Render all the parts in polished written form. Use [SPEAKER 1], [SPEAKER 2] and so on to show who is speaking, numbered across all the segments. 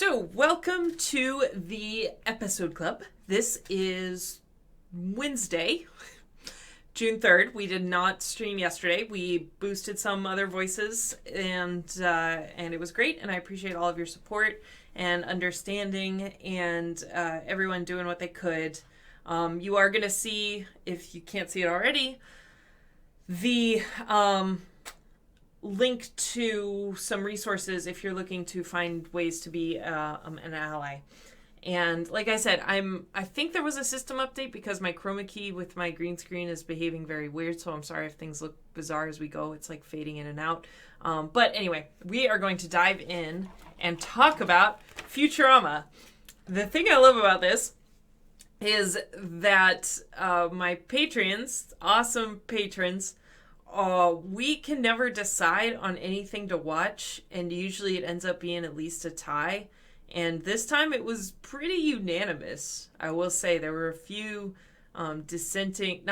[SPEAKER 1] So, welcome to the episode club. This is Wednesday, June 3rd. We did not stream yesterday. We boosted some other voices, and it was great, and I appreciate all of your support and understanding and everyone doing what they could. You are going to see, if you can't see it already, the link to some resources if you're looking to find ways to be an ally. And like I said, I think there was a system update because my chroma key with my green screen is behaving very weird, so I'm sorry if things look bizarre as we go. It's like fading in and out. But anyway, we are going to dive in and talk about Futurama. The thing I love about this is that my patrons, awesome patrons, we can never decide on anything to watch, and usually it ends up being at least a tie. And this time it was pretty unanimous. I will say there were a few not dissenting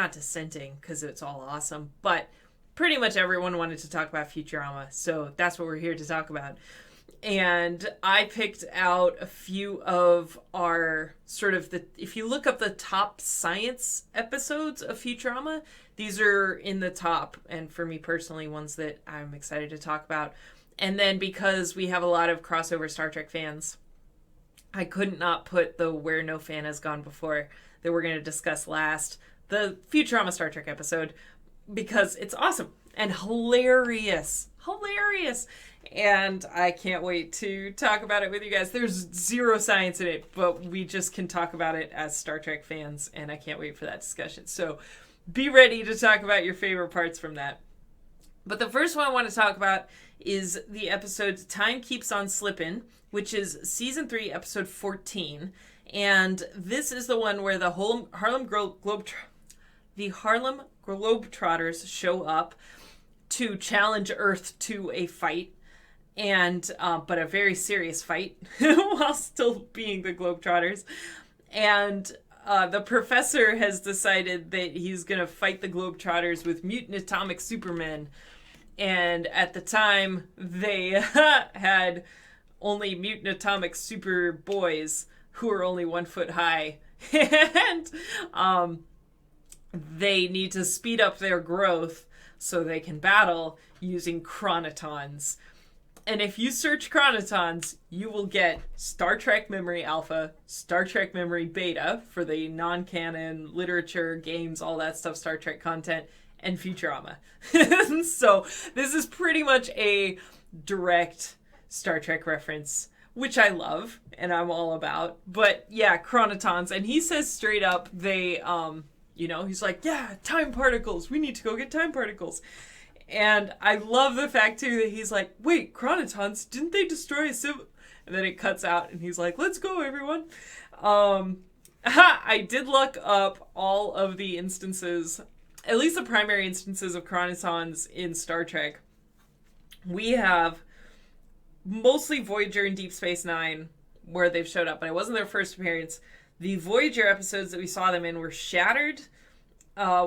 [SPEAKER 1] because it's all awesome, but pretty much everyone wanted to talk about Futurama, so that's what we're here to talk about. And I picked out a few of our if you look up the top science episodes of Futurama, these are in the top, and for me personally, ones that I'm excited to talk about. And then because we have a lot of crossover Star Trek fans, I couldn't not put the Where No Fan Has Gone Before that we're going to discuss last, the Futurama Star Trek episode, because it's awesome and hilarious. And I can't wait to talk about it with you guys. There's zero science in it, but we just can talk about it as Star Trek fans, and I can't wait for that discussion. So be ready to talk about your favorite parts from that. But the first one I want to talk about is the episode Time Keeps on Slippin', which is Season 3, Episode 14. And this is the one where the Harlem Globetrotters show up to challenge Earth to a fight, and but a very serious fight while still being the Globetrotters. And the professor has decided that he's going to fight the Globetrotters with mutant atomic supermen. And at the time, they had only mutant atomic super boys who are only 1 foot high. And they need to speed up their growth so they can battle using chronotons. And if you search chronotons, you will get Star Trek Memory Alpha, Star Trek Memory Beta for the non-canon, literature, games, all that stuff, Star Trek content, and Futurama. So this is pretty much a direct Star Trek reference, which I love and I'm all about. But yeah, chronotons. And he says straight up, they, he's like, yeah, time particles. We need to go get time particles. And I love the fact, too, that he's like, wait, chronotons, didn't they destroy a civil... And then it cuts out, and he's like, let's go, everyone. I did look up all of the instances, at least the primary instances of chronotons in Star Trek. We have mostly Voyager and Deep Space Nine, where they've showed up, but it wasn't their first appearance. The Voyager episodes that we saw them in were Shattered,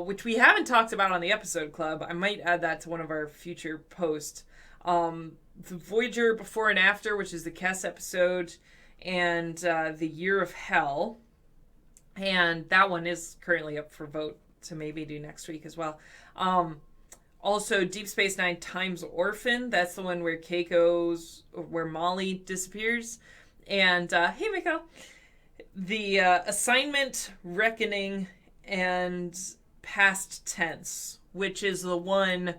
[SPEAKER 1] which we haven't talked about on the episode club. I might add that to one of our future posts. The Voyager Before and After, which is the Kess episode, and the Year of Hell. And that one is currently up for vote to maybe do next week as well. Also, Deep Space Nine Times Orphan. That's the one where where Molly disappears. And, hey, Mikhail. The Assignment, Reckoning, and Past Tense, which is the one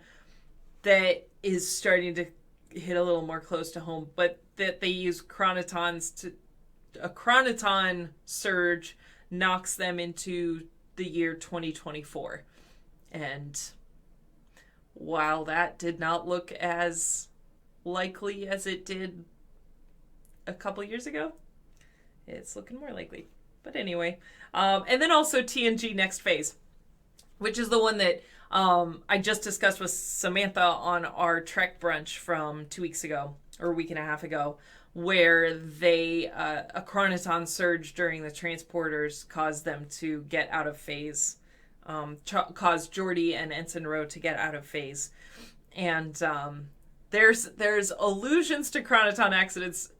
[SPEAKER 1] that is starting to hit a little more close to home, but that they use chronotons a chronoton surge knocks them into the year 2024. And while that did not look as likely as it did a couple years ago, it's looking more likely. But anyway, and then also TNG Next Phase, which is the one that I just discussed with Samantha on our Trek brunch from 2 weeks ago, or a week and a half ago, where they a chronoton surge during the transporters caused them to get out of phase, caused Geordi and Ensign Ro to get out of phase. And there's allusions to chronoton accidents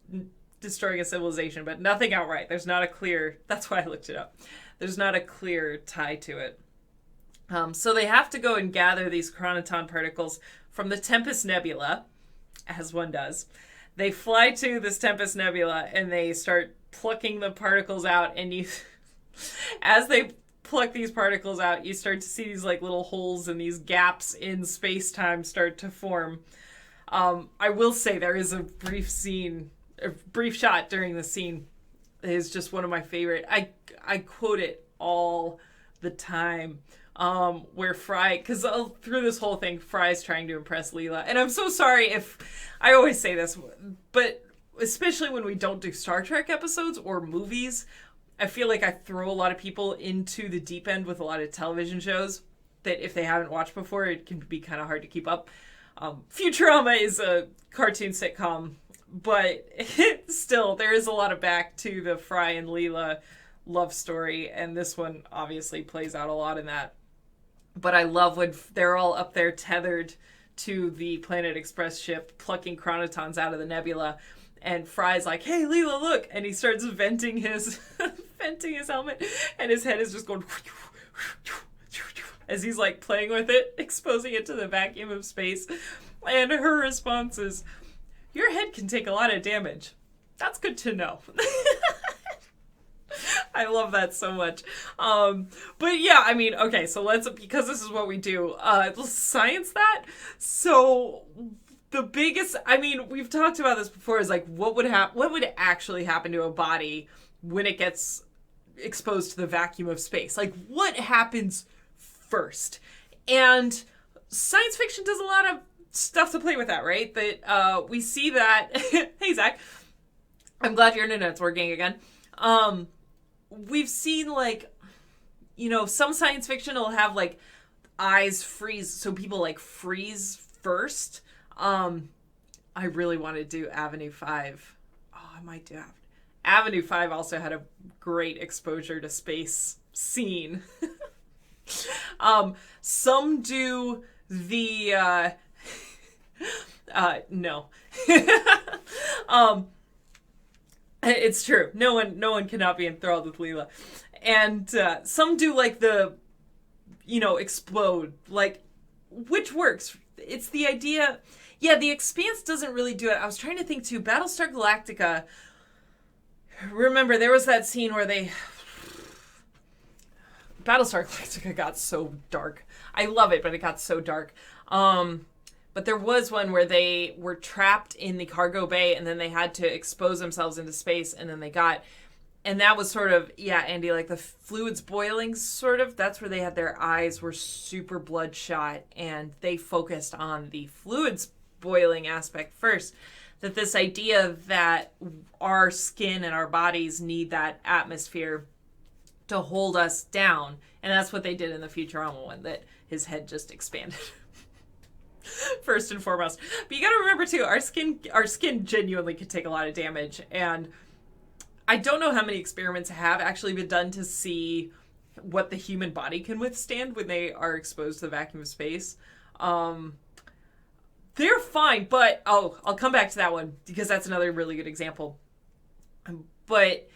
[SPEAKER 1] destroying a civilization, but nothing outright. There's not a clear, that's why I looked it up. There's not a clear tie to it. So they have to go and gather these chronoton particles from the Tempest Nebula, as one does. They fly to this Tempest Nebula and they start plucking the particles out, and you, as they pluck these particles out, you start to see these like little holes and these gaps in space-time start to form. I will say there is a brief shot during the scene. It is just one of my favorite. I quote it all the time. Where Fry, because through this whole thing, Fry's trying to impress Leela. And I'm so sorry if I always say this, but especially when we don't do Star Trek episodes or movies, I feel like I throw a lot of people into the deep end with a lot of television shows that if they haven't watched before, it can be kind of hard to keep up. Futurama is a cartoon sitcom, but still, there is a lot of back to the Fry and Leela love story, and this one obviously plays out a lot in that. But I love when they're all up there tethered to the Planet Express ship, plucking chronotons out of the nebula, and Fry's like, "Hey, Leela, look!" And he starts venting his helmet, and his head is just going as he's like playing with it, exposing it to the vacuum of space. And her response is, "Your head can take a lot of damage. That's good to know." I love that so much. But yeah, I mean, okay, so because this is what we do, let's science that. So the biggest, I mean, we've talked about this before, is like, what would actually happen to a body when it gets exposed to the vacuum of space? Like, what happens first? And science fiction does a lot of stuff to play with that, right? That we see that, hey, Zach, I'm glad your internet's working again. We've seen, like, you know, some science fiction will have, like, eyes freeze, so people, like, freeze first. I really want to do Avenue 5. Oh, I might do Avenue 5 also had a great exposure to space scene. Some do the, no. It's true. No one cannot be enthralled with Leela. And some do like the, you know, explode. Like, which works? It's the idea. Yeah, The Expanse doesn't really do it. I was trying to think too. Battlestar Galactica. Remember, there was that scene where Battlestar Galactica got so dark. I love it, but it got so dark. But there was one where they were trapped in the cargo bay and then they had to expose themselves into space, and then and that was sort of, yeah, Andy, like the fluids boiling sort of. That's where they had their eyes were super bloodshot, and they focused on the fluids boiling aspect first. That this idea that our skin and our bodies need that atmosphere to hold us down. And that's what they did in the Futurama one, that his head just expanded. First and foremost. But you got to remember too, our skin genuinely could take a lot of damage, and I don't know how many experiments have actually been done to see what the human body can withstand when they are exposed to the vacuum of space. They're fine, but I'll come back to that one because that's another really good example. But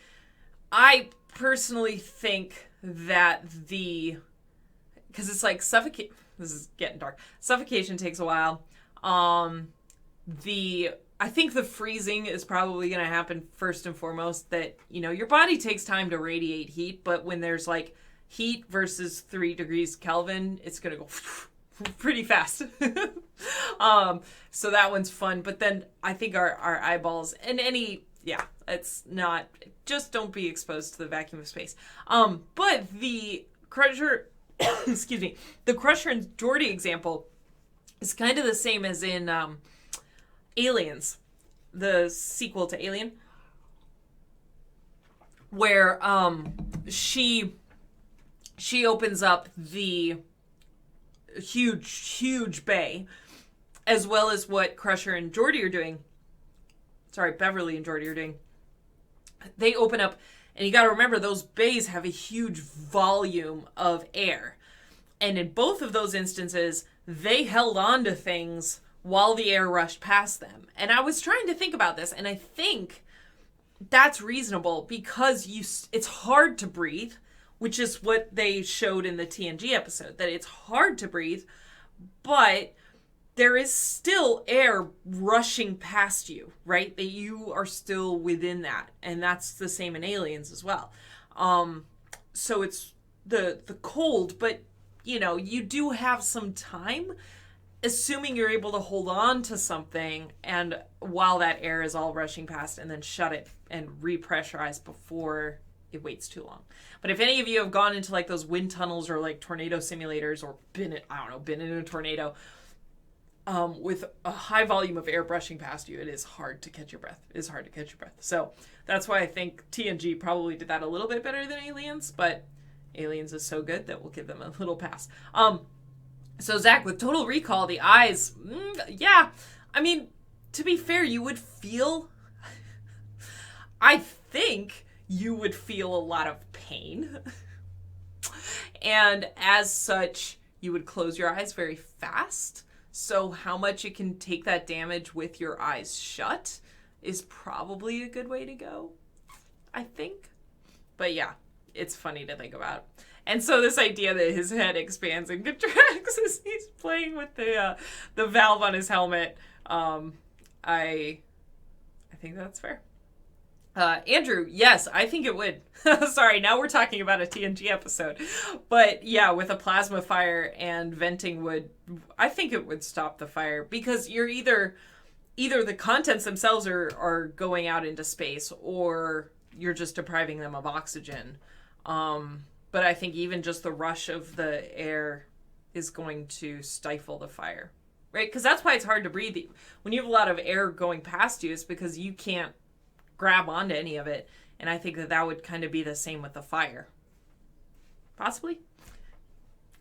[SPEAKER 1] I personally think that because it's like suffocate. This is getting dark. Suffocation takes a while. I think the freezing is probably going to happen first and foremost. That, you know, your body takes time to radiate heat, but when there's like heat versus 3 degrees Kelvin, it's going to go pretty fast. So that one's fun. But then I think our eyeballs and it's not, just don't be exposed to the vacuum of space. But the Crusher, excuse me, the Crusher and Geordi example is kind of the same as in Aliens, the sequel to Alien, where she opens up the huge bay, as well as what Crusher and Geordi are doing. Sorry, Beverly and Geordi are doing. They open up, and you got to remember those bays have a huge volume of air. And in both of those instances, they held on to things while the air rushed past them. And I was trying to think about this, and I think that's reasonable because it's hard to breathe, which is what they showed in the TNG episode, that it's hard to breathe, but there is still air rushing past you, right? That you are still within that. And that's the same in Aliens as well. So it's the cold, but, you know, you do have some time, assuming you're able to hold on to something and while that air is all rushing past, and then shut it and repressurize before it waits too long. But if any of you have gone into like those wind tunnels or like tornado simulators, or been in a tornado, with a high volume of air brushing past you, it is hard to catch your breath. So that's why I think TNG probably did that a little bit better than Aliens, but Aliens is so good that we'll give them a little pass. So Zach, with Total Recall, the eyes, yeah. I mean, to be fair, you would feel, I think you would feel a lot of pain. And as such, you would close your eyes very fast. So how much it can take that damage with your eyes shut is probably a good way to go, I think. But yeah, it's funny to think about. And so this idea that his head expands and contracts as he's playing with the valve on his helmet, I think that's fair. Andrew, yes, I think it would. Sorry, now we're talking about a TNG episode. But yeah, with a plasma fire and venting I think it would stop the fire, because you're either the contents themselves are going out into space, or you're just depriving them of oxygen. But I think even just the rush of the air is going to stifle the fire, right? Because that's why it's hard to breathe. When you have a lot of air going past you, it's because you can't grab onto any of it. And I think that would kind of be the same with the fire. Possibly.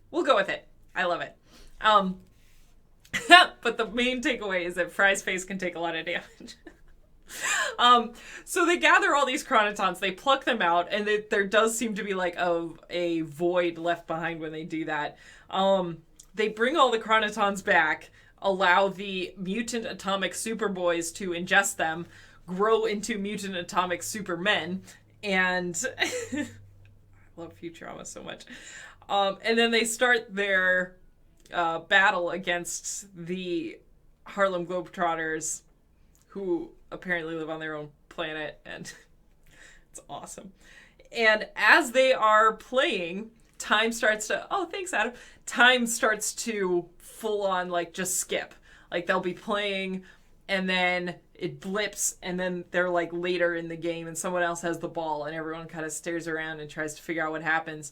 [SPEAKER 1] We'll go with it. I love it. But the main takeaway is that Fry's face can take a lot of damage. So they gather all these chronotons, they pluck them out, and there does seem to be like a void left behind when they do that. They bring all the chronotons back, allow the mutant atomic superboys to ingest them, grow into mutant atomic supermen, and I love Futurama so much. And then they start their battle against the Harlem Globetrotters, who apparently live on their own planet, and it's awesome. And as they are playing, time starts to, oh, thanks, Adam. Time starts to full on, like, just skip. Like, they'll be playing, and then it blips, and then they're, like, later in the game, and someone else has the ball, and everyone kind of stares around and tries to figure out what happens.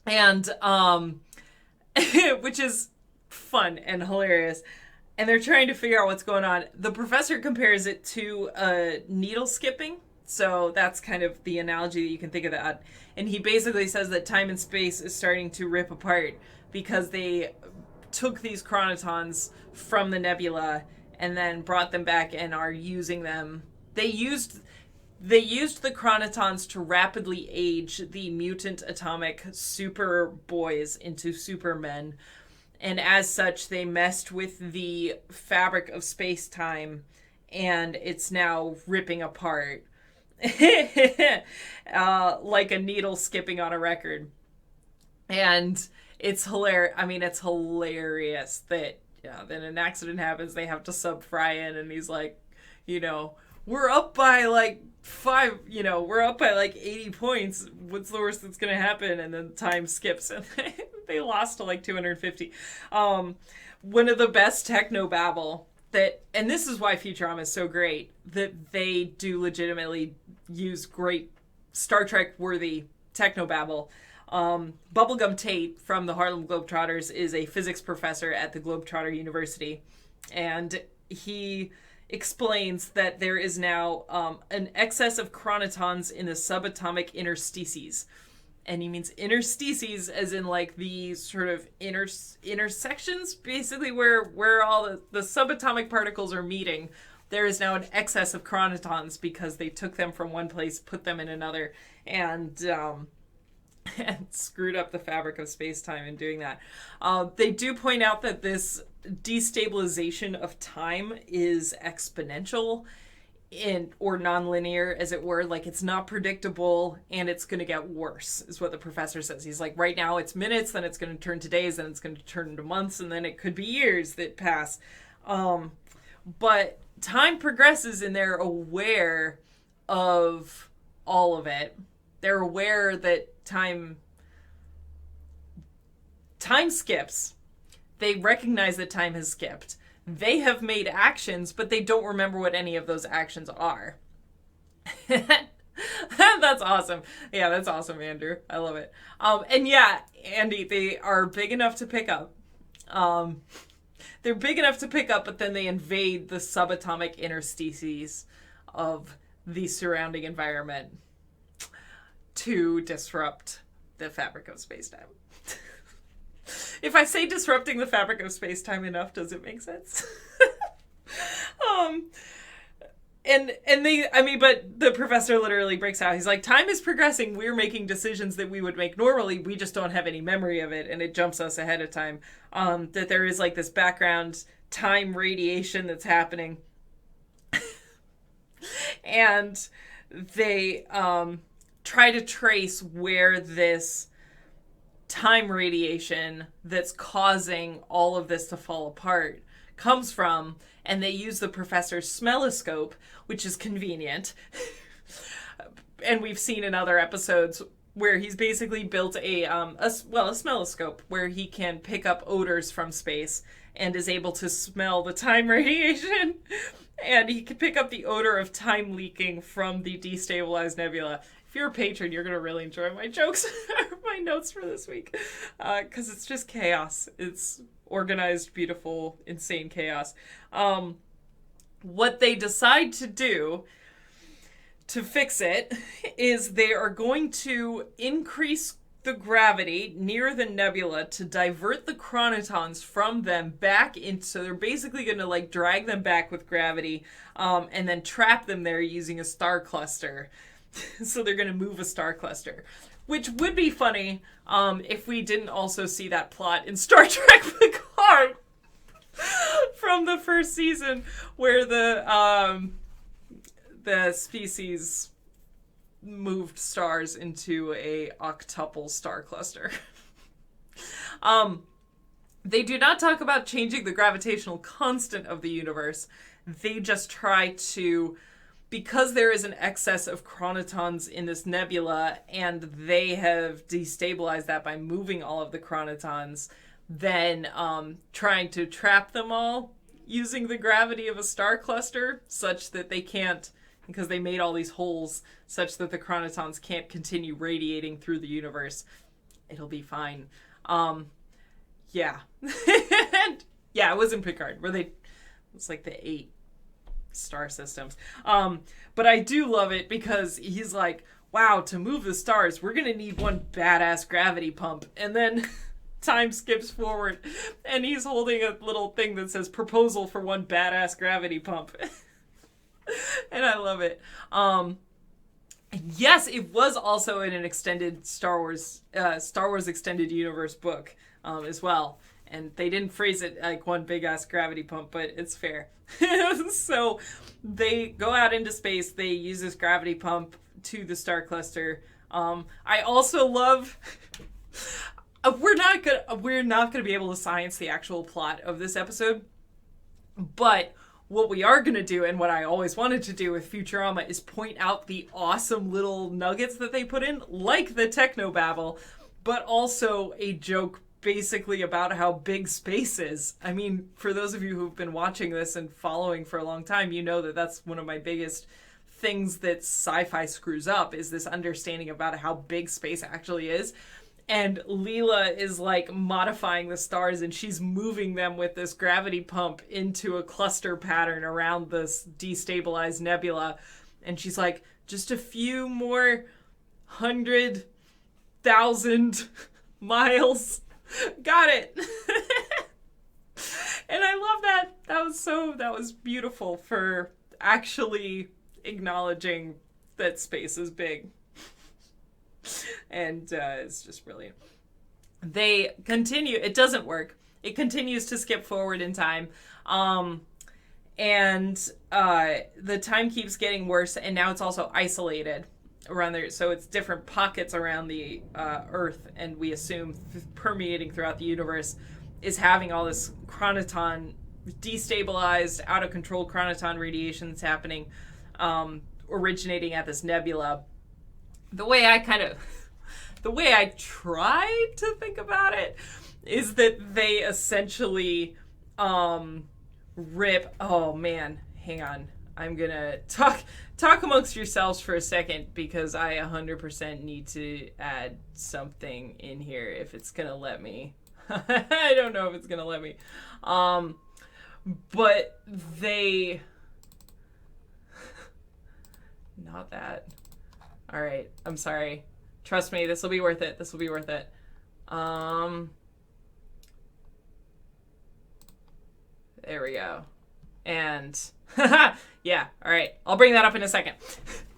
[SPEAKER 1] And, which is fun and hilarious. And they're trying to figure out what's going on. The professor compares it to needle skipping. So that's kind of the analogy that you can think of that. And he basically says that time and space is starting to rip apart because they took these chronotons from the nebula and then brought them back and are using them. They used the chronotons to rapidly age the mutant atomic super boys into supermen. And as such, they messed with the fabric of space-time, and it's now ripping apart. Like a needle skipping on a record. And it's hilarious. I mean, it's hilarious that, then an accident happens, they have to sub Fry in, and he's like, we're up by like 80 points. What's the worst that's going to happen? And then time skips, and they lost to like 250. One of the best technobabble and this is why Futurama is so great, that they do legitimately use great Star Trek worthy technobabble. Bubblegum Tate from the Harlem Globetrotters is a physics professor at the Globetrotter University, and he explains that there is now an excess of chronotons in the subatomic interstices. And he means interstices as in like the sort of intersections, basically where all the subatomic particles are meeting. There is now an excess of chronotons because they took them from one place, put them in another, and screwed up the fabric of space-time in doing that. They do point out that this destabilization of time is exponential or nonlinear, as it were. Like, it's not predictable, and it's going to get worse, is what the professor says. He's like, right now it's minutes, then it's going to turn to days, then it's going to turn into months, and then it could be years that pass. But time progresses, and they're aware of all of it. They're aware that time skips. They recognize that time has skipped. They have made actions, but they don't remember what any of those actions are. That's awesome. Yeah, that's awesome, Andrew. I love it. And yeah, Andy, they are big enough to pick up. They're big enough to pick up, but then they invade the subatomic interstices of the surrounding environment to disrupt the fabric of space-time. If I say disrupting the fabric of space-time enough, does it make sense? But the professor literally breaks out. He's like, time is progressing. We're making decisions that we would make normally. We just don't have any memory of it, and it jumps us ahead of time. That there is like this background time radiation that's happening. And they try to trace where this time radiation that's causing all of this to fall apart comes from, and they use the professor's smelloscope, which is convenient. And we've seen in other episodes where he's basically built a smelloscope where he can pick up odors from space and is able to smell the time radiation. And he can pick up the odor of time leaking from the destabilized nebula. If you're a patron, you're going to really enjoy my jokes, my notes for this week, because it's just chaos. It's organized, beautiful, insane chaos. What they decide to do to fix it is they are going to increase the gravity near the nebula to divert the chronotons from them back into, so they're basically going to like drag them back with gravity, and then trap them there using a star cluster. So they're going to move a star cluster, which would be funny if we didn't also see that plot in Star Trek Picard from the first season, where the species moved stars into a octuple star cluster. They do not talk about changing the gravitational constant of the universe. They just try to, because there is an excess of chronotons in this nebula, and they have destabilized that by moving all of the chronotons, then trying to trap them all using the gravity of a star cluster such that they can't, because they made all these holes such that the chronotons can't continue radiating through the universe. It'll be fine. Yeah. Yeah, it was in Picard, where it's like the 8 star systems. But I do love it because he's like, wow, to move the stars, we're gonna need one badass gravity pump. And then time skips forward, and he's holding a little thing that says proposal for one badass gravity pump. And I love it. Yes, it was also in an extended Star Wars Extended Universe book as well. And they didn't phrase it like one big-ass gravity pump, but it's fair. So they go out into space. They use this gravity pump to the star cluster. I also love... We're not gonna be able to science the actual plot of this episode, but what we are gonna do, and what I always wanted to do with Futurama, is point out the awesome little nuggets that they put in, like the technobabble, but also a joke basically about how big space is. I mean, for those of you who've been watching this and following for a long time, you know that that's one of my biggest things that sci-fi screws up, is this understanding about how big space actually is. And Leela is like modifying the stars, and she's moving them with this gravity pump into a cluster pattern around this destabilized nebula. And she's like, just a few more 100,000 miles. Got it. And I love that. That was beautiful for actually acknowledging that space is big. And it's just brilliant. They continue. It doesn't work. It continues to skip forward in time. And the time keeps getting worse, and now it's also isolated around there. So it's different pockets around the Earth, and we assume permeating throughout the universe is having all this chronoton, destabilized, out of control chronoton radiation that's happening, originating at this nebula. The way I try to think about it is that they essentially rip. Oh man, hang on. I'm gonna talk amongst yourselves for a second, because I 100% need to add something in here if it's gonna let me. I don't know if it's gonna let me. But they... Not that. All right, I'm sorry. Trust me, this will be worth it. This will be worth it. There we go. And yeah, all right. I'll bring that up in a second.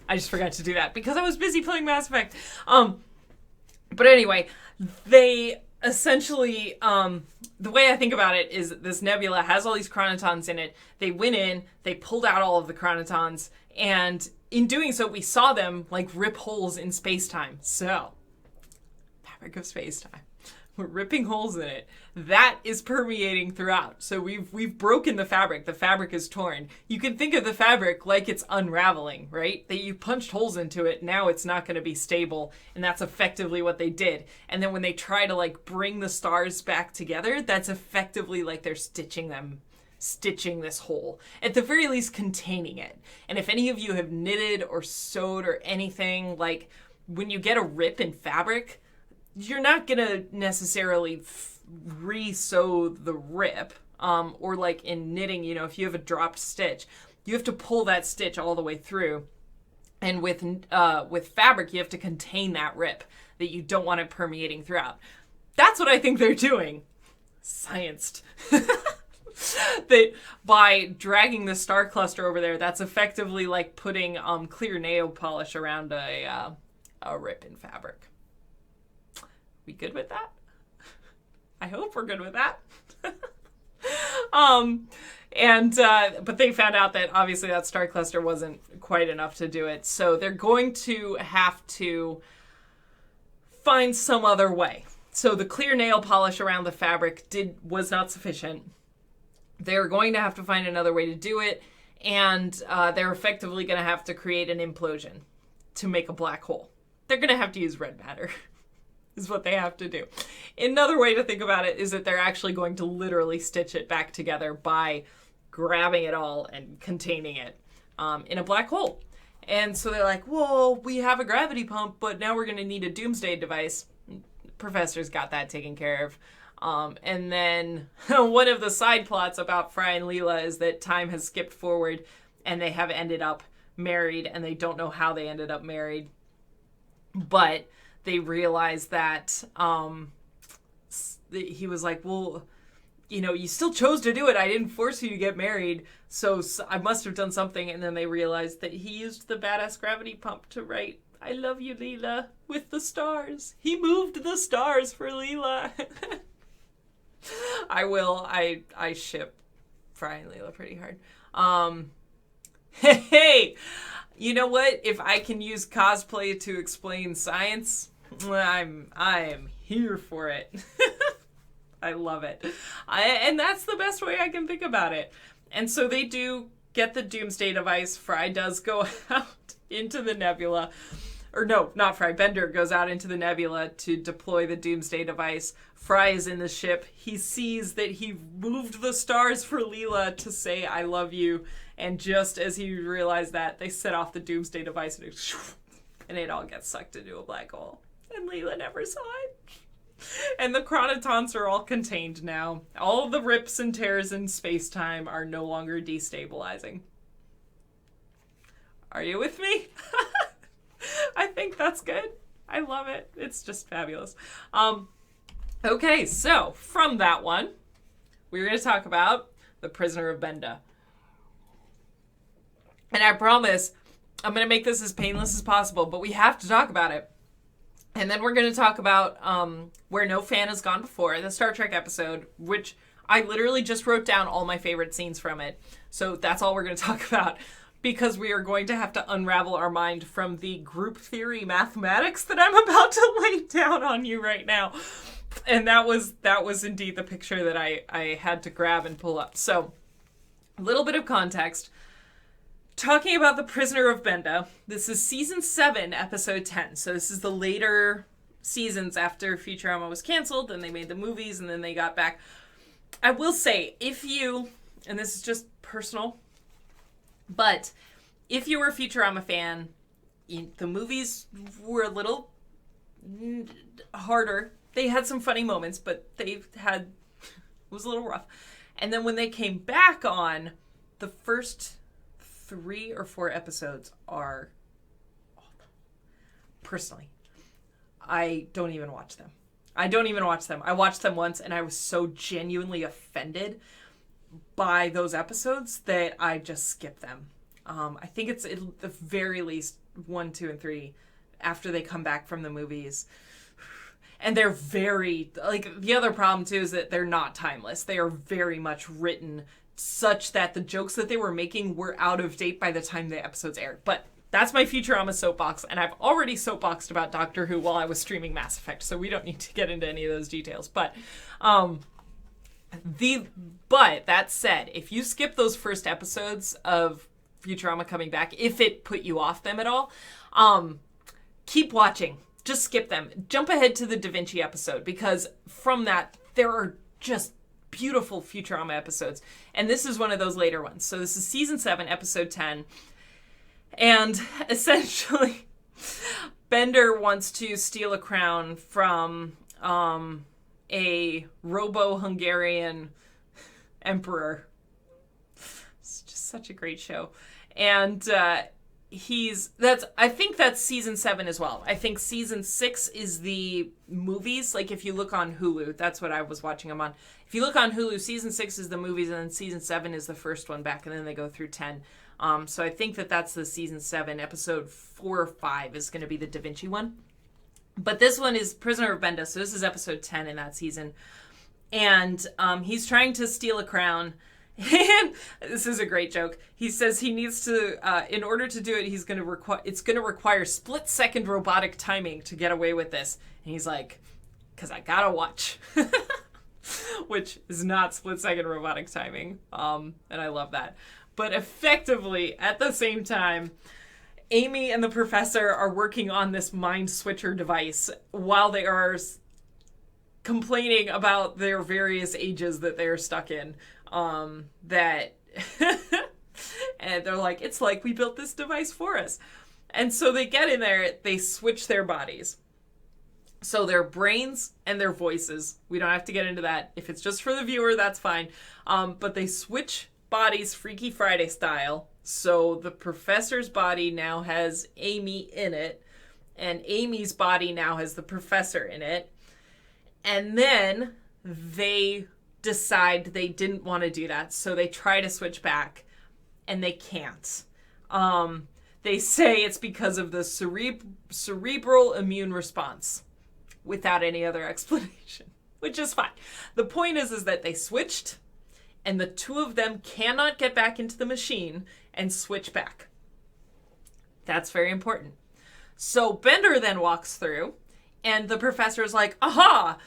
[SPEAKER 1] I just forgot to do that because I was busy playing Mass Effect. But anyway, they essentially, the way I think about it is this nebula has all these chronotons in it. They went in, they pulled out all of the chronotons, and in doing so, we saw them like rip holes in space-time. So, fabric of space-time. We're ripping holes in it. That is permeating throughout. So we've broken the fabric. The fabric is torn. You can think of the fabric like it's unraveling, right? That you punched holes into it. Now it's not going to be stable. And that's effectively what they did. And then when they try to like bring the stars back together, that's effectively like they're stitching this hole. At the very least, containing it. And if any of you have knitted or sewed or anything, like when you get a rip in fabric, you're not going to necessarily re-sew the rip, or like in knitting, you know, if you have a dropped stitch, you have to pull that stitch all the way through. And with fabric, you have to contain that rip that you don't want it permeating throughout. That's what I think they're doing. Scienced. That by dragging the star cluster over there, that's effectively like putting clear nail polish around a rip in fabric. We good with that? I hope we're good with that. But they found out that obviously that star cluster wasn't quite enough to do it. So they're going to have to find some other way. So the clear nail polish around the fabric was not sufficient. They're going to have to find another way to do it. And they're effectively going to have to create an implosion to make a black hole. They're going to have to use red matter. Is what they have to do. Another way to think about it is that they're actually going to literally stitch it back together by grabbing it all and containing it in a black hole. And so they're like, well, we have a gravity pump, but now we're going to need a doomsday device. Professor's got that taken care of. And then one of the side plots about Fry and Leela is that time has skipped forward and they have ended up married, and they don't know how they ended up married. But they realize that he was like, well, you know, you still chose to do it. I didn't force you to get married, so I must have done something. And then they realized that he used the badass gravity pump to write, I love you, Leela, with the stars. He moved the stars for Leela. I ship Fry and Leela pretty hard. Hey, you know what? If I can use cosplay to explain science, I am here for it. I love it. And that's the best way I can think about it. And so they do get the doomsday device. Fry does go out into the nebula. Or no, not Fry. Bender goes out into the nebula to deploy the doomsday device. Fry is in the ship. He sees that he moved the stars for Leela to say, I love you. And just as he realized that, they set off the doomsday device and it all gets sucked into a black hole. And Leela never saw it. And the chronotons are all contained now. All of the rips and tears in space-time are no longer destabilizing. Are you with me? I think that's good. I love it. It's just fabulous. Okay, so from that one, we're going to talk about The Prisoner of Benda. And I promise I'm going to make this as painless as possible, but we have to talk about it. And then we're going to talk about Where No Fan Has Gone Before, the Star Trek episode, which I literally just wrote down all my favorite scenes from it. So that's all we're going to talk about, because we are going to have to unravel our mind from the group theory mathematics that I'm about to lay down on you right now. And that was indeed the picture that I had to grab and pull up. So, a little bit of context. Talking about The Prisoner of Benda, this is season 7, episode 10. So this is the later seasons after Futurama was canceled, and they made the movies, and then they got back. I will say, if you, and this is just personal, but if you were a Futurama fan, the movies were a little harder. They had some funny moments, but it was a little rough. And then when they came back on, the first 3 or 4 episodes are awful. Personally, I don't even watch them. I watched them once, and I was so genuinely offended by those episodes that I just skipped them. I think it's at the very least 1, 2, and 3 after they come back from the movies. And they're very, like, the other problem, too, is that they're not timeless. They are very much written such that the jokes that they were making were out of date by the time the episodes aired. But that's my Futurama soapbox, and I've already soapboxed about Doctor Who while I was streaming Mass Effect, so we don't need to get into any of those details. But, that said, if you skip those first episodes of Futurama coming back, if it put you off them at all, keep watching. Just skip them. Jump ahead to the Da Vinci episode, because from that, there are just beautiful Futurama episodes. And this is one of those later ones. So this is season 7, episode 10. And essentially, Bender wants to steal a crown from a Robo-Hungarian emperor. It's just such a great show. And I think that's season 7 as well. I think season 6 is the movies. Like, if you look on Hulu, that's what I was watching them on. If you look on Hulu, season 6 is the movies, and then season 7 is the first one back, and then they go through 10. So I think that's the season 7. Episode 4 or 5 is going to be the Da Vinci one. But this one is Prisoner of Benda, so this is episode 10 in that season. And he's trying to steal a crown. And this is a great joke. He says he needs to, in order to do it, it's going to require split-second robotic timing to get away with this. And he's like, because I gotta watch. Which is not split-second robotic timing. And I love that. But effectively, at the same time, Amy and the professor are working on this mind switcher device while they are complaining about their various ages that they're stuck in. And they're like, it's like we built this device for us. And so they get in there, they switch their bodies. So their brains and their voices. We don't have to get into that. If it's just for the viewer, that's fine. But they switch bodies Freaky Friday style. So the professor's body now has Amy in it, and Amy's body now has the professor in it. And then they decide they didn't want to do that, so they try to switch back, and they can't. They say it's because of the cerebral immune response, without any other explanation, which is fine. The point is that they switched, and the two of them cannot get back into the machine and switch back. That's very important. So Bender then walks through, and the professor's like, aha!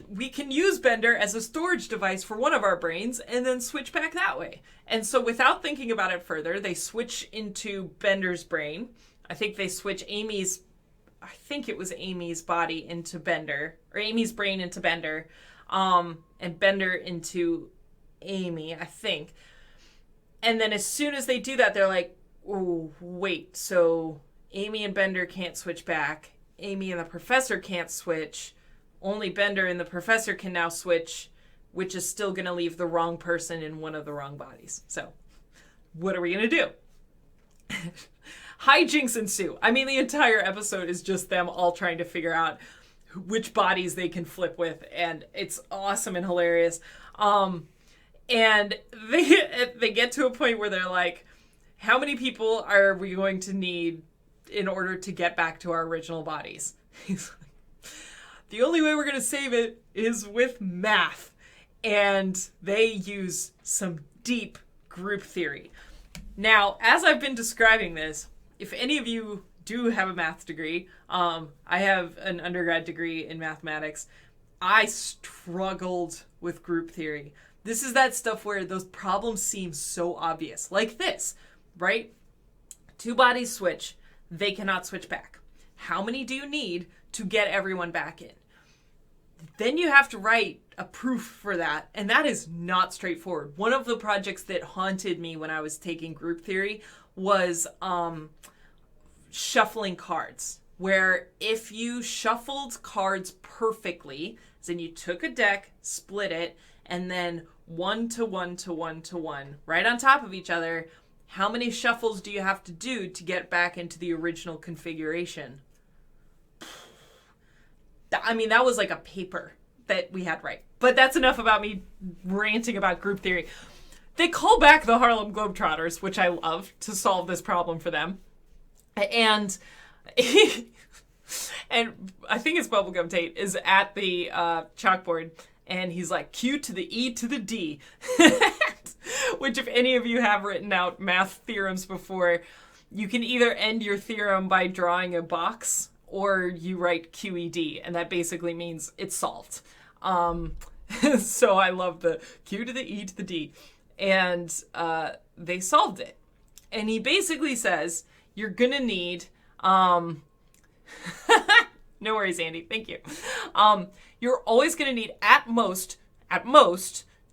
[SPEAKER 1] We can use Bender as a storage device for one of our brains and then switch back that way. And so without thinking about it further, they switch into Bender's brain. I think they switch Amy's body into Bender, or Amy's brain into Bender, and Bender into Amy, I think. And then as soon as they do that, they're like, oh, wait, so Amy and Bender can't switch back. Amy and the professor can't switch. Only Bender and the professor can now switch, which is still going to leave the wrong person in one of the wrong bodies. So, what are we going to do? Hijinks ensue. I mean, the entire episode is just them all trying to figure out which bodies they can flip with, and it's awesome and hilarious. And they get to a point where they're like, how many people are we going to need in order to get back to our original bodies? He's like, the only way we're going to save it is with math. And they use some deep group theory. Now, as I've been describing this, if any of you do have a math degree, I have an undergrad degree in mathematics, I struggled with group theory. This is that stuff where those problems seem so obvious. Like this, right? Two bodies switch. They cannot switch back. How many do you need to get everyone back in? Then you have to write a proof for that, and that is not straightforward. One of the projects that haunted me when I was taking group theory was shuffling cards, where if you shuffled cards perfectly, then you took a deck, split it, and then 1 to 1 to 1 to 1, right on top of each other, how many shuffles do you have to do to get back into the original configuration? I mean, that was like a paper that we had to write. But that's enough about me ranting about group theory. They call back the Harlem Globetrotters, which I love, to solve this problem for them. And and I think it's Bubblegum Tate is at the chalkboard, and he's like, Q to the E to the D. Which, if any of you have written out math theorems before, you can either end your theorem by drawing a box, or you write QED, and that basically means it's solved. So I love the Q to the E to the D. And they solved it. And he basically says, you're going to need... no worries, Andy. Thank you. You're always going to need, at most,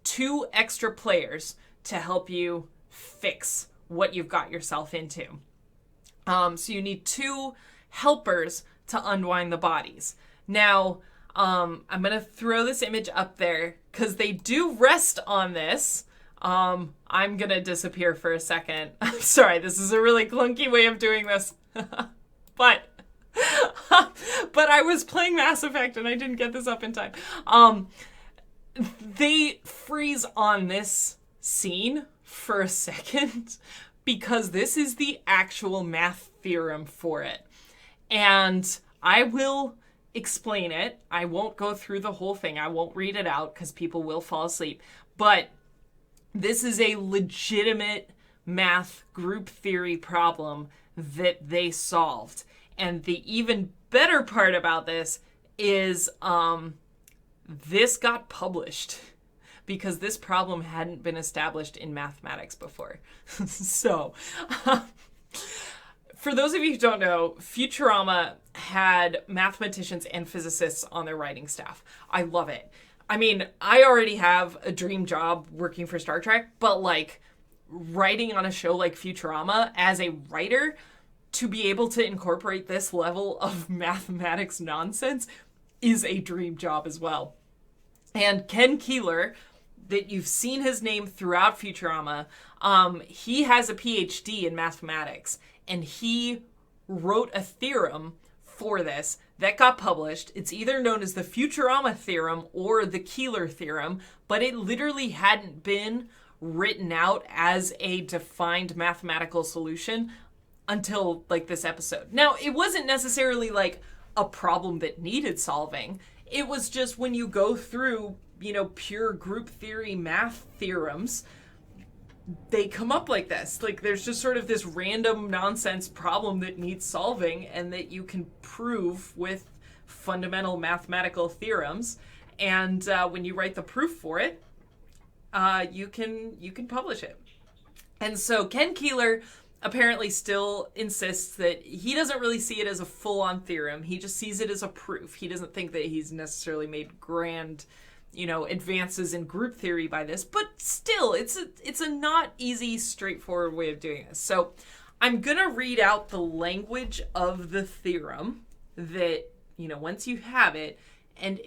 [SPEAKER 1] 2 extra players to help you fix what you've got yourself into. So you need 2 helpers to unwind the bodies. Now, I'm going to throw this image up there because they do rest on this. I'm going to disappear for a second. I'm sorry, this is a really clunky way of doing this. But I was playing Mass Effect and I didn't get this up in time. They freeze on this scene for a second because this is the actual math theorem for it. And I will explain it. I won't go through the whole thing. I won't read it out because people will fall asleep. But this is a legitimate math group theory problem that they solved. And the even better part about this is this got published because this problem hadn't been established in mathematics before. So, for those of you who don't know, Futurama had mathematicians and physicists on their writing staff. I love it. I mean, I already have a dream job working for Star Trek, but like writing on a show like Futurama as a writer, to be able to incorporate this level of mathematics nonsense is a dream job as well. And Ken Keeler, that you've seen his name throughout Futurama, he has a PhD in mathematics, and he wrote a theorem for this that got published. It's either known as the Futurama Theorem or the Keeler Theorem, but it literally hadn't been written out as a defined mathematical solution until like this episode. Now, it wasn't necessarily like a problem that needed solving. It was just when you go through, pure group theory math theorems, they come up like this. Like there's just sort of this random nonsense problem that needs solving and that you can prove with fundamental mathematical theorems. And when you write the proof for it, you can publish it. And so Ken Keeler apparently still insists that he doesn't really see it as a full-on theorem. He just sees it as a proof. He doesn't think that he's necessarily made grand, advances in group theory by this. But still, it's a not easy, straightforward way of doing this. So I'm going to read out the language of the theorem that, once you have it, and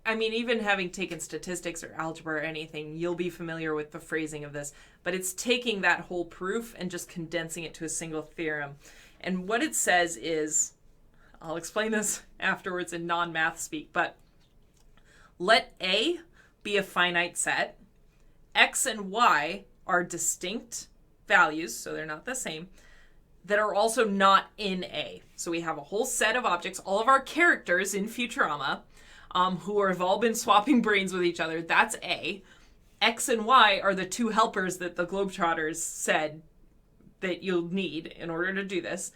[SPEAKER 1] even having taken statistics or algebra or anything, you'll be familiar with the phrasing of this. But it's taking that whole proof and just condensing it to a single theorem. And what it says is, I'll explain this afterwards in non-math speak, but let A be a finite set. X and Y are distinct values, so they're not the same, that are also not in A. So we have a whole set of objects, all of our characters in Futurama, who have all been swapping brains with each other. That's A. X and Y are the two helpers that the Globetrotters said that you'll need in order to do this.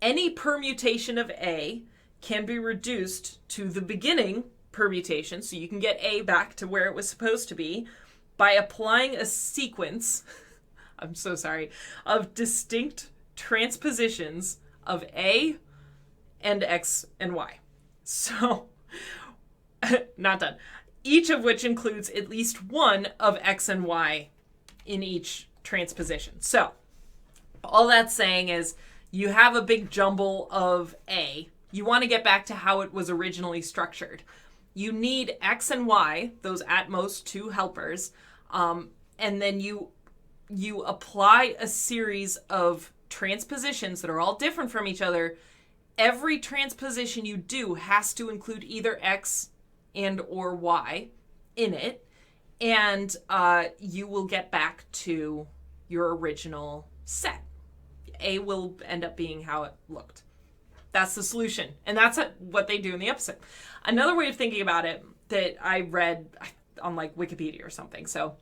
[SPEAKER 1] Any permutation of A can be reduced to the beginning permutation, so you can get A back to where it was supposed to be, by applying a sequence, I'm so sorry, of distinct transpositions of A and X and Y. So, not done. Each of which includes at least one of X and Y in each transposition. So, all that's saying is you have a big jumble of A. You want to get back to how it was originally structured. You need X and Y, those at most two helpers, and then you apply a series of transpositions that are all different from each other. Every transposition you do has to include either X and or Y in it, and you will get back to your original set. A will end up being how it looked. That's the solution, and that's what they do in the episode. Another way of thinking about it that I read on like Wikipedia or something, so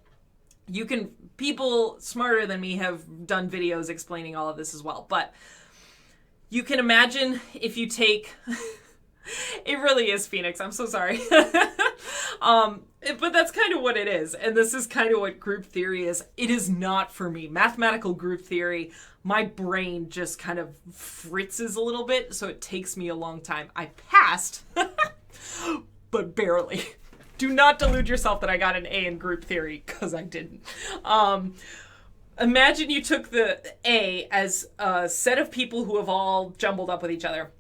[SPEAKER 1] people smarter than me have done videos explaining all of this as well, but you can imagine if you take it really is Phoenix, I'm so sorry. But that's kind of what it is, and this is kind of what group theory is. It is not for me. Mathematical group theory, my brain just kind of fritzes a little bit, so it takes me a long time. I passed, but barely. Do not delude yourself that I got an A in group theory, because I didn't. Imagine you took the A as a set of people who have all jumbled up with each other.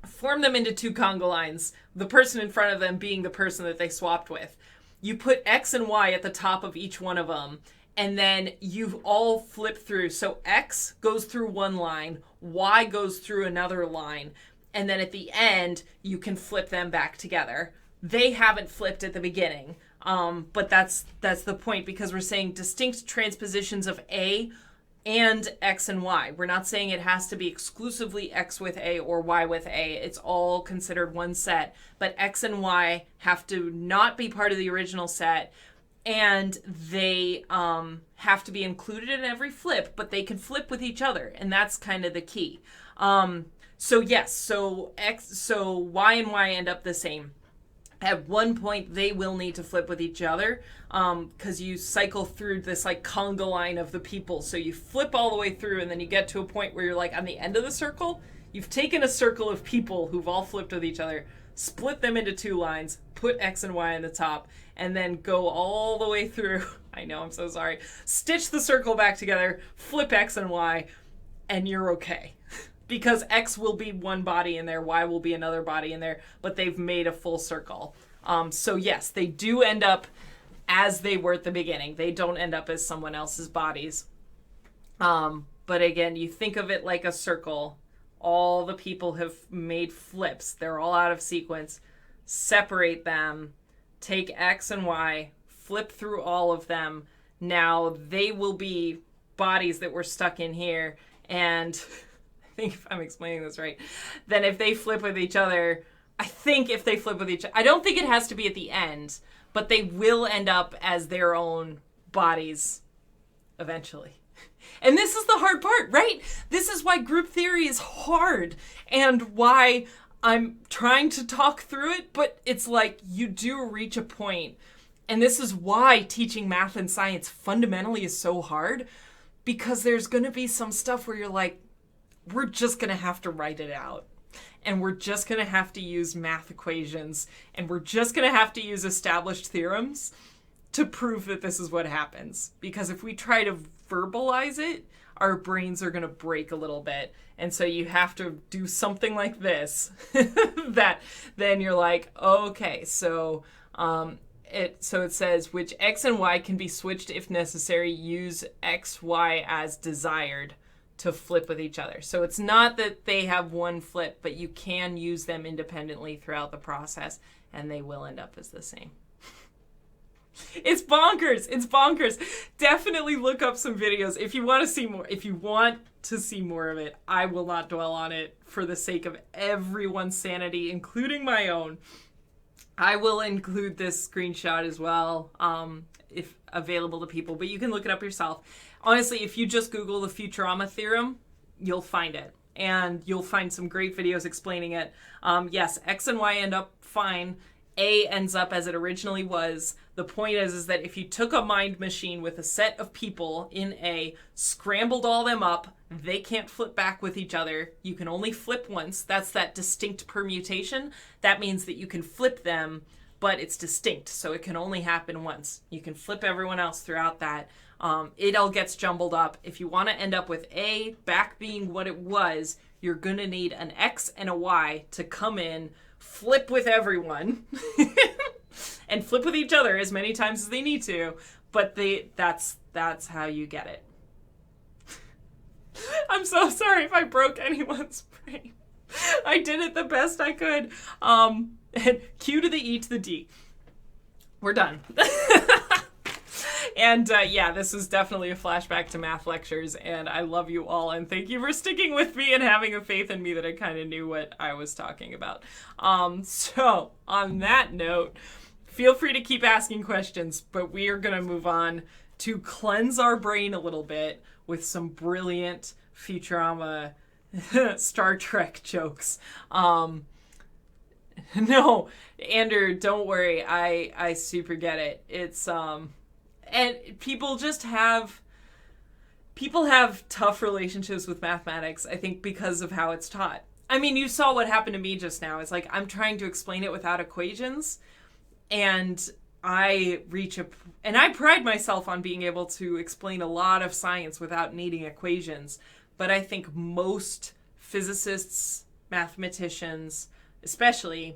[SPEAKER 1] Form them into two conga lines, the person in front of them being the person that they swapped with. You put X and Y at the top of each one of them, and then you all flip through. So X goes through one line, Y goes through another line, and then at the end, you can flip them back together. They haven't flipped at the beginning, but that's the point, because we're saying distinct transpositions of A and X and Y. We're not saying it has to be exclusively X with A or Y with A. It's all considered one set, but X and Y have to not be part of the original set, and they have to be included in every flip, but they can flip with each other, and that's kind of the key. So Y and Y end up the same. At one point, they will need to flip with each other, because you cycle through this like conga line of the people. So you flip all the way through, and then you get to a point where you're like on the end of the circle. You've taken a circle of people who've all flipped with each other, split them into two lines, put X and Y on the top, and then go all the way through. I know, I'm so sorry. Stitch the circle back together, flip X and Y, and you're okay. Because X will be one body in there, Y will be another body in there, but they've made a full circle. So yes, they do end up as they were at the beginning. They don't end up as someone else's bodies. But again, you think of it like a circle. All the people have made flips. They're all out of sequence. Separate them. Take X and Y. Flip through all of them. Now they will be bodies that were stuck in here. And I think if I'm explaining this right, then if they flip with each other, I don't think it has to be at the end, but they will end up as their own bodies eventually. And this is the hard part, right? This is why group theory is hard, and why I'm trying to talk through it, but it's like you do reach a point, and this is why teaching math and science fundamentally is so hard, because there's going to be some stuff where you're like, we're just going to have to write it out. And we're just going to have to use math equations. And we're just going to have to use established theorems to prove that this is what happens. Because if we try to verbalize it, our brains are going to break a little bit. And so you have to do something like this. That then you're like, okay, so it says, which X and Y can be switched if necessary. Use X, Y as desired to flip with each other. So it's not that they have one flip, but you can use them independently throughout the process, and they will end up as the same. It's bonkers. It's bonkers. Definitely look up some videos if you want to see more. If you want to see more of it, I will not dwell on it for the sake of everyone's sanity, including my own. I will include this screenshot as well. if available to people, but you can look it up yourself. Honestly, if you just Google the Futurama Theorem, you'll find it. And you'll find some great videos explaining it. Yes, X and Y end up fine. A ends up as it originally was. The point is that if you took a mind machine with a set of people in A, scrambled all them up, they can't flip back with each other. You can only flip once. That's that distinct permutation. That means that you can flip them, but it's distinct, so it can only happen once. You can flip everyone else throughout that. It all gets jumbled up. If you want to end up with A back being what it was, you're going to need an X and a Y to come in, flip with everyone, and flip with each other as many times as they need to, but that's how you get it. I'm so sorry if I broke anyone's brain. I did it the best I could. Q to the E to the D. We're done. And this is definitely a flashback to math lectures, and I love you all, and thank you for sticking with me and having a faith in me that I kind of knew what I was talking about. So, on that note, feel free to keep asking questions, but we are going to move on to cleanse our brain a little bit with some brilliant Futurama Star Trek jokes. No, Andrew, don't worry. I super get it. It's, and people have tough relationships with mathematics, I think, because of how it's taught. I mean, you saw what happened to me just now. It's like I'm trying to explain it without equations, and I pride myself on being able to explain a lot of science without needing equations. But I think most physicists, mathematicians, especially,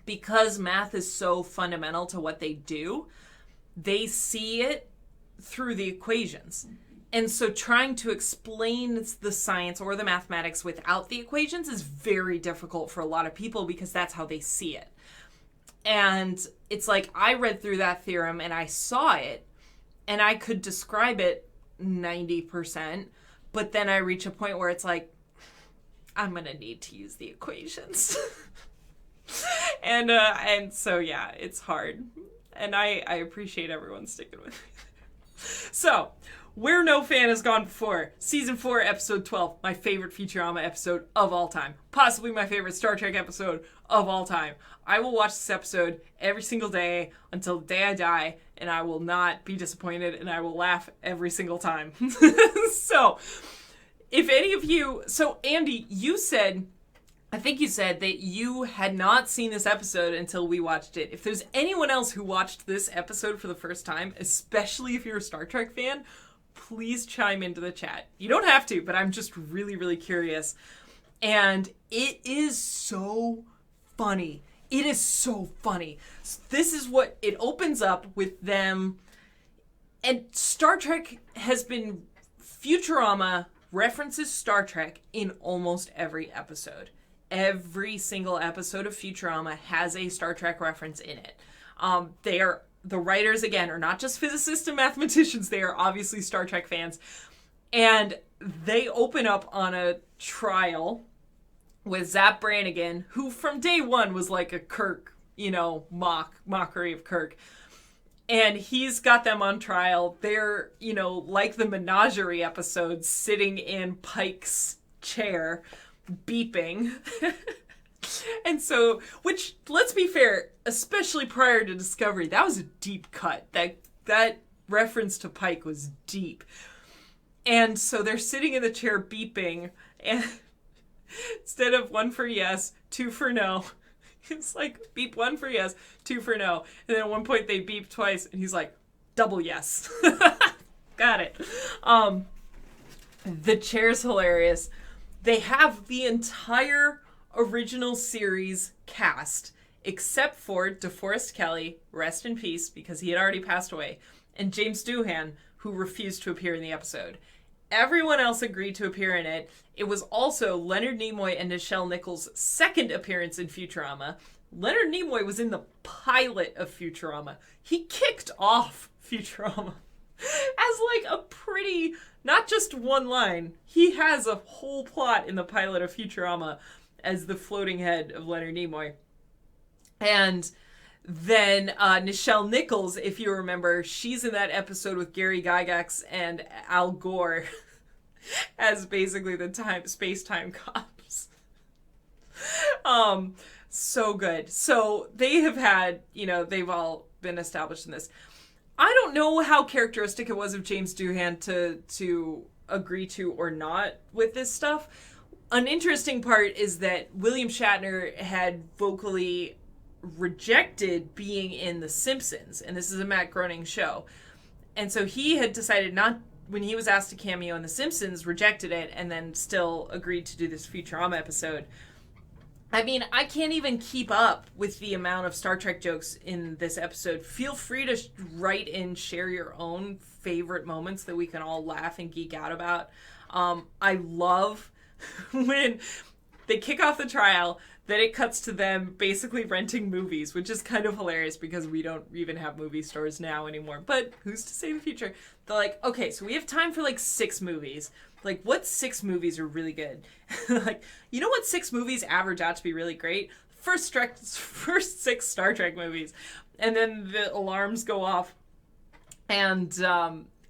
[SPEAKER 1] because math is so fundamental to what they do, they see it through the equations. And so trying to explain the science or the mathematics without the equations is very difficult for a lot of people because that's how they see it. And it's like I read through that theorem and I saw it and I could describe it 90%, but then I reach a point where it's like, I'm going to need to use the equations. And so, yeah, it's hard. And I appreciate everyone sticking with me. So, Where No Fan Has Gone Before, Season 4, Episode 12, my favorite Futurama episode of all time. Possibly my favorite Star Trek episode of all time. I will watch this episode every single day until the day I die, and I will not be disappointed, and I will laugh every single time. So, if any of you... So, Andy, I think you said that you had not seen this episode until we watched it. If there's anyone else who watched this episode for the first time, especially if you're a Star Trek fan, please chime into the chat. You don't have to, but I'm just really, really curious. And it is so funny. It is so funny. This is what it opens up with them. And Star Trek has been... Futurama references Star Trek in almost every episode. Every single episode of Futurama has a Star Trek reference in it. The writers, again, are not just physicists and mathematicians. They are obviously Star Trek fans. And they open up on a trial with Zap Brannigan, who from day one was like a Kirk, mockery of Kirk. And he's got them on trial. They're, like the Menagerie episode, sitting in Pike's chair, beeping. And so, which, let's be fair, especially prior to Discovery, that was a deep cut. That reference to Pike was deep. And so they're sitting in the chair beeping, and instead of 1 for yes, 2 for no, it's like beep 1 for yes, 2 for no. And then at one point they beep twice, and he's like, double yes. Got it. The chair's hilarious. They have the entire original series cast, except for DeForest Kelley, rest in peace, because he had already passed away, and James Doohan, who refused to appear in the episode. Everyone else agreed to appear in it. It was also Leonard Nimoy and Nichelle Nichols' second appearance in Futurama. Leonard Nimoy was in the pilot of Futurama. He kicked off Futurama as like a pretty... Not just one line. He has a whole plot in the pilot of Futurama as the floating head of Leonard Nimoy. And then Nichelle Nichols, if you remember, she's in that episode with Gary Gygax and Al Gore as basically the space-time cops. So good. So they have had, they've all been established in this. I don't know how characteristic it was of James Doohan to agree to or not with this stuff. An interesting part is that William Shatner had vocally rejected being in The Simpsons, and this is a Matt Groening show. And so he had decided not, when he was asked to cameo in The Simpsons, rejected it, and then still agreed to do this Futurama episode. I mean, I can't even keep up with the amount of Star Trek jokes in this episode. Feel free to write in, share your own favorite moments that we can all laugh and geek out about. I love when they kick off the trial, then it cuts to them basically renting movies, which is kind of hilarious because we don't even have movie stores now anymore. But who's to say the future? They're like, okay, so we have time for like 6 movies. Like, what 6 movies are really good? Like, you know what 6 movies average out to be really great? First 6 Star Trek movies. And then the alarms go off. And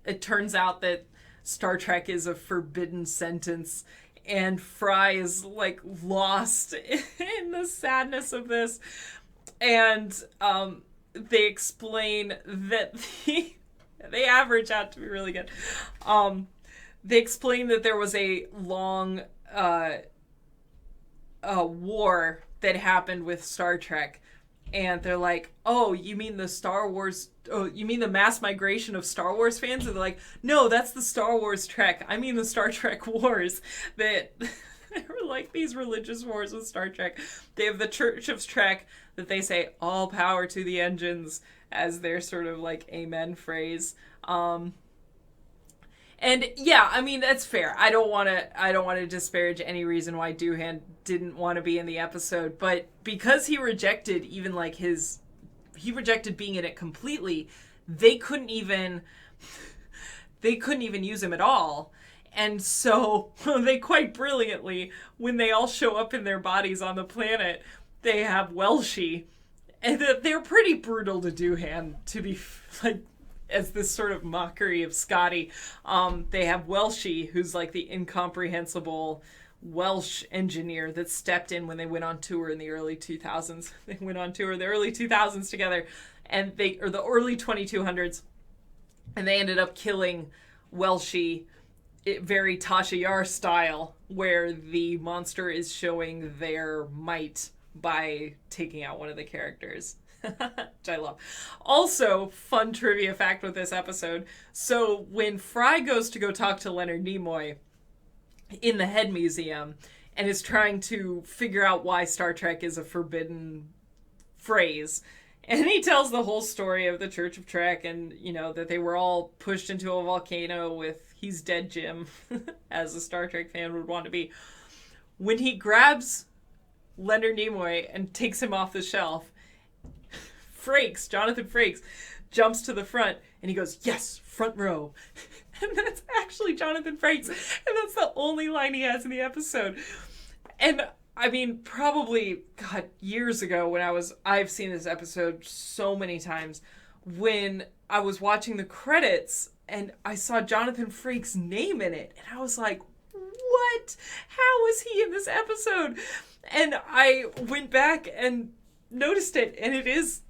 [SPEAKER 1] it turns out that Star Trek is a forbidden sentence. And Fry is, like, lost in the sadness of this. And they explain that they average out to be really good. They explain that there was a long war that happened with Star Trek. And they're like, oh, you mean the mass migration of Star Wars fans? And they're like, no, that's the Star Wars Trek. I mean the Star Trek wars. That they were like these religious wars with Star Trek. They have the Church of Trek that they say, all power to the engines, as their sort of like amen phrase. And yeah, I mean, that's fair. I don't want to disparage any reason why Doohan didn't want to be in the episode, but because he rejected even like he rejected being in it completely, they couldn't even use him at all. And so they quite brilliantly, when they all show up in their bodies on the planet, they have Welshie, and they're pretty brutal to Doohan, to be like, as this sort of mockery of Scotty. They have Welshie, who's like the incomprehensible Welsh engineer that stepped in when they went on tour in the early 2000s. They went on tour in the early 2000s together, or the early 2200s, and they ended up killing Welshie, very Tasha Yar style, where the monster is showing their might by taking out one of the characters. Which I love. Also, fun trivia fact with this episode. So when Fry goes to go talk to Leonard Nimoy in the Head Museum and is trying to figure out why Star Trek is a forbidden phrase, and he tells the whole story of the Church of Trek and, that they were all pushed into a volcano with He's Dead Jim, as a Star Trek fan would want to be. When he grabs Leonard Nimoy and takes him off the shelf, Jonathan Frakes, jumps to the front and he goes, yes, front row. And that's actually Jonathan Frakes. And that's the only line he has in the episode. And I mean, probably, years ago when I've seen this episode so many times, when I was watching the credits and I saw Jonathan Frakes' name in it. And I was like, what? How is he in this episode? And I went back and noticed it, and it is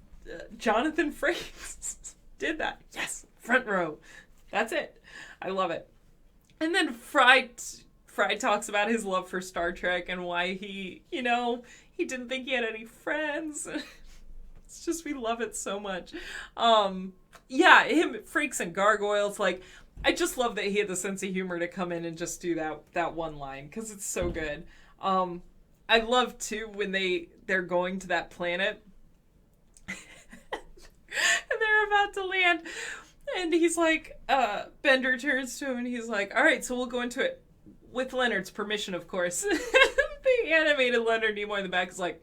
[SPEAKER 1] Jonathan Frakes did that. Yes, front row. That's it. I love it. And then Fry talks about his love for Star Trek and why he didn't think he had any friends. It's just, we love it so much. Yeah, him, Frakes and Gargoyles, like, I just love that he had the sense of humor to come in and just do that one line, because it's so good. I love, too, when they're going to that planet and they're about to land, and he's like, Bender turns to him and he's like, all right, so we'll go into it with Leonard's permission, of course. The animated Leonard Nimoy in the back is like,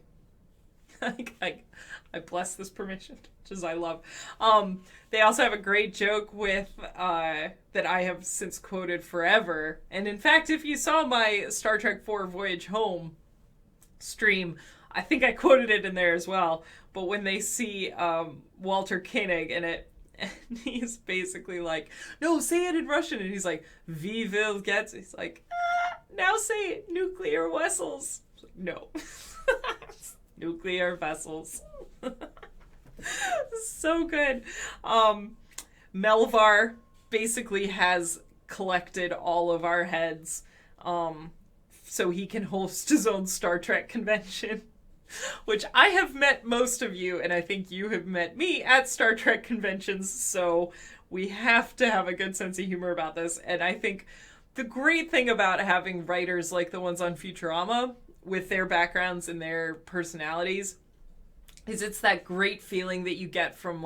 [SPEAKER 1] I bless this permission, which is I love. They also have a great joke with that I have since quoted forever. And in fact, if you saw my Star Trek IV Voyage Home stream, I think I quoted it in there as well, but when they see Walter Koenig in it, and he's basically like, no, say it in Russian. And he's like, "Wie will get..." He's like, now say it, nuclear vessels. Like, no. Nuclear vessels. So good. Melvar basically has collected all of our heads so he can host his own Star Trek convention. Which I have met most of you, and I think you have met me at Star Trek conventions, so we have to have a good sense of humor about this. And I think the great thing about having writers like the ones on Futurama, with their backgrounds and their personalities, is it's that great feeling that you get from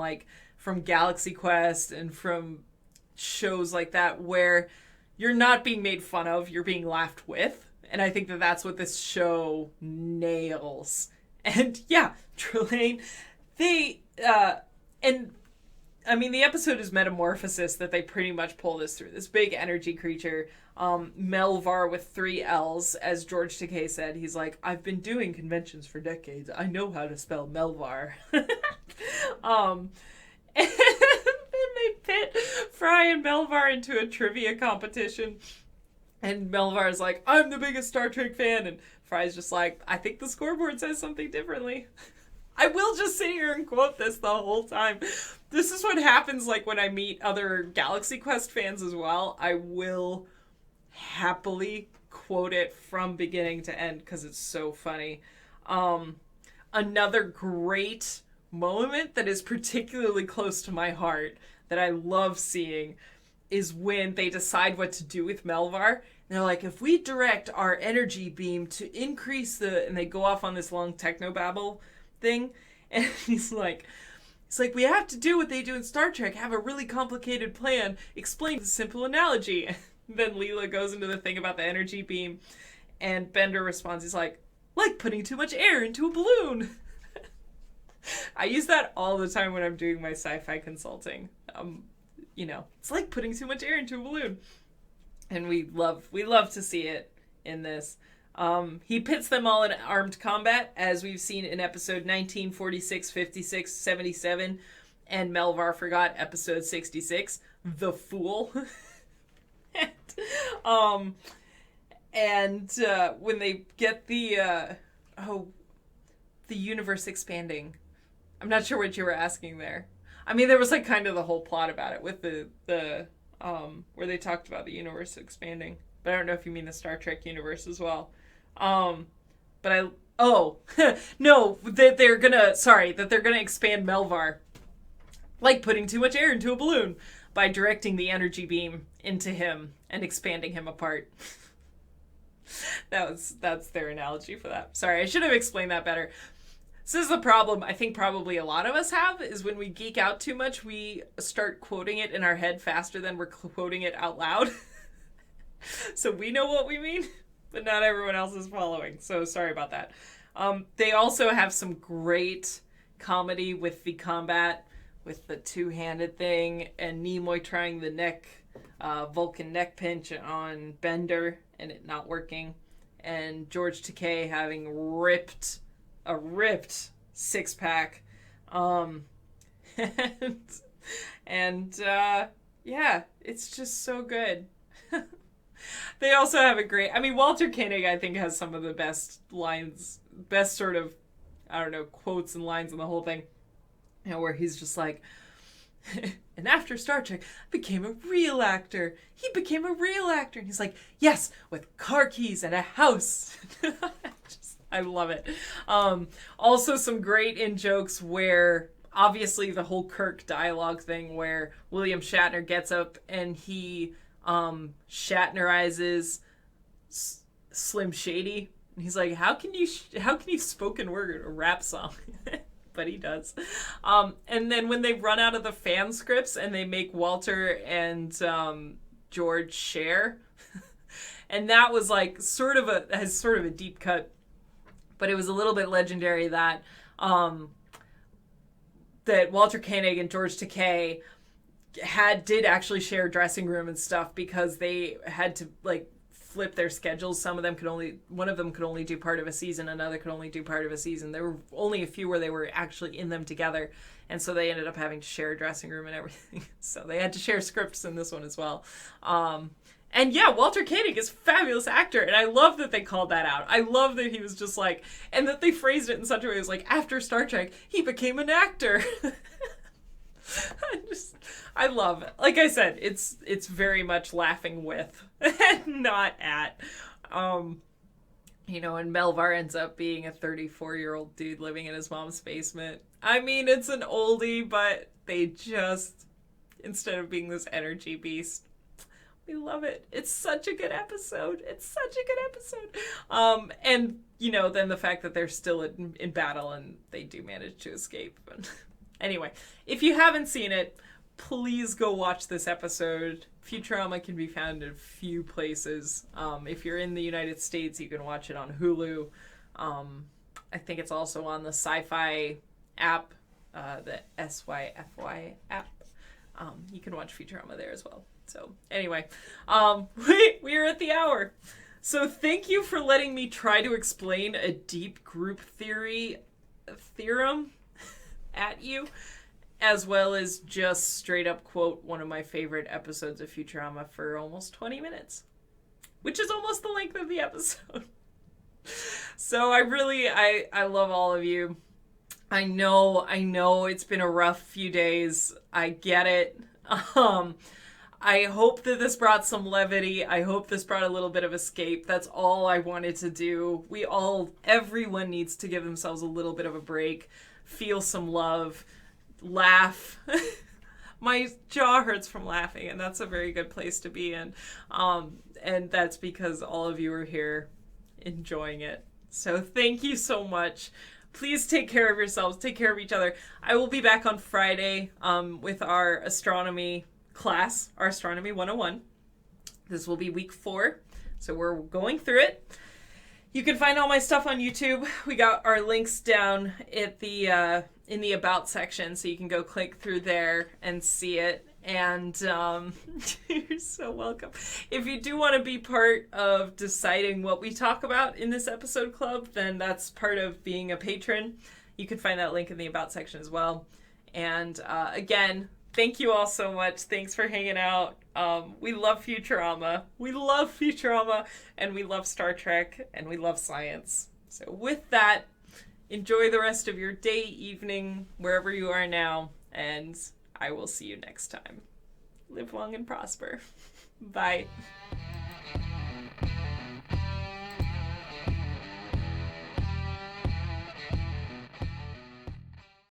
[SPEAKER 1] Galaxy Quest and from shows like that, where you're not being made fun of, you're being laughed with. And I think that that's what this show nails. And yeah, Trelane, and I mean, the episode is Metamorphosis that they pretty much pull this through. This big energy creature, Melvar with 3 L's, as George Takei said. He's like, I've been doing conventions for decades. I know how to spell Melvar. And they pit Fry and Melvar into a trivia competition. And Melvar is like, I'm the biggest Star Trek fan. And Fry's just like, I think the scoreboard says something differently. I will just sit here and quote this the whole time. This is what happens like when I meet other Galaxy Quest fans as well. I will happily quote it from beginning to end because it's so funny. Another great moment that is particularly close to my heart that I love seeing is when they decide what to do with Melvar. And they're like, if we direct our energy beam to increase and they go off on this long technobabble thing. And he's like, we have to do what they do in Star Trek, have a really complicated plan, explain a simple analogy. And then Leela goes into the thing about the energy beam, and Bender responds, he's like putting too much air into a balloon. I use that all the time when I'm doing my sci-fi consulting. It's like putting too much air into a balloon. And we love to see it in this. He pits them all in armed combat, as we've seen in episode 19, 46, 56, 77, and Melvar forgot episode 66, The Fool. When they get the universe expanding. I'm not sure what you were asking there. I mean, there was kind of the whole plot about it with the where they talked about the universe expanding. But I don't know if you mean the Star Trek universe as well. No, that they're gonna expand Melvar, like putting too much air into a balloon, by directing the energy beam into him and expanding him apart. That's their analogy for that. Sorry, I should have explained that better. This is the problem I think probably a lot of us have, is when we geek out too much, we start quoting it in our head faster than we're quoting it out loud. So we know what we mean, but not everyone else is following. So sorry about that. They also have some great comedy with the combat, with the two-handed thing, and Nimoy trying the Vulcan neck pinch on Bender and it not working, and George Takei having a ripped six-pack. Yeah, it's just so good. They also have a great... I mean, Walter Koenig, I think, has some of the best lines, best sort of, quotes and lines in the whole thing. Where he's just like, and after Star Trek, I became a real actor. He became a real actor. And he's like, yes, with car keys and a house. I love it. Also some great in-jokes where, obviously, the whole Kirk dialogue thing where William Shatner gets up and he Shatnerizes Slim Shady. And he's like, how can you spoken word a rap song? But he does. And then when they run out of the fan scripts and they make Walter and George share, and that was sort of a deep cut, but it was a little bit legendary that that Walter Koenig and George Takei did actually share dressing room and stuff, because they had to flip their schedules. One of them could only do part of a season, another could only do part of a season. There were only a few where they were actually in them together, and so they ended up having to share a dressing room and everything. So they had to share scripts in this one as well. And yeah, Walter Koenig is a fabulous actor, and I love that they called that out. I love that he was just like, and that they phrased it in such a way, it was like, after Star Trek, he became an actor. I love it. Like I said, it's very much laughing with and not at. And Melvar ends up being a 34-year-old dude living in his mom's basement. I mean, it's an oldie, but they just, instead of being this energy beast, we love it. It's such a good episode. And, then the fact that they're still in battle and they do manage to escape. Anyway, if you haven't seen it, please go watch this episode. Futurama can be found in a few places. If you're in the United States, you can watch it on Hulu. I think it's also on the Sci-Fi app, the SYFY app. You can watch Futurama there as well. So anyway, we are at the hour. So thank you for letting me try to explain a deep group theorem at you, as well as just straight up quote one of my favorite episodes of Futurama for almost 20 minutes, which is almost the length of the episode. So I love all of you. I know it's been a rough few days. I get it. I hope that this brought some levity. I hope this brought a little bit of escape. That's all I wanted to do. Everyone needs to give themselves a little bit of a break, feel some love, laugh. My jaw hurts from laughing, and that's a very good place to be in. And that's because all of you are here enjoying it. So thank you so much. Please take care of yourselves. Take care of each other. I will be back on Friday with our astronomy class, our Astronomy 101. This will be week 4, so we're going through it. You can find all my stuff on YouTube. We got our links down at the in the About section, so you can go click through there and see it. And you're so welcome. If you do want to be part of deciding what we talk about in this episode club, then that's part of being a patron. You can find that link in the About section as well. And again, thank you all so much. Thanks for hanging out. We love Futurama. And we love Star Trek. And we love science. So with that, enjoy the rest of your day, evening, wherever you are now. And I will see you next time. Live long and prosper. Bye.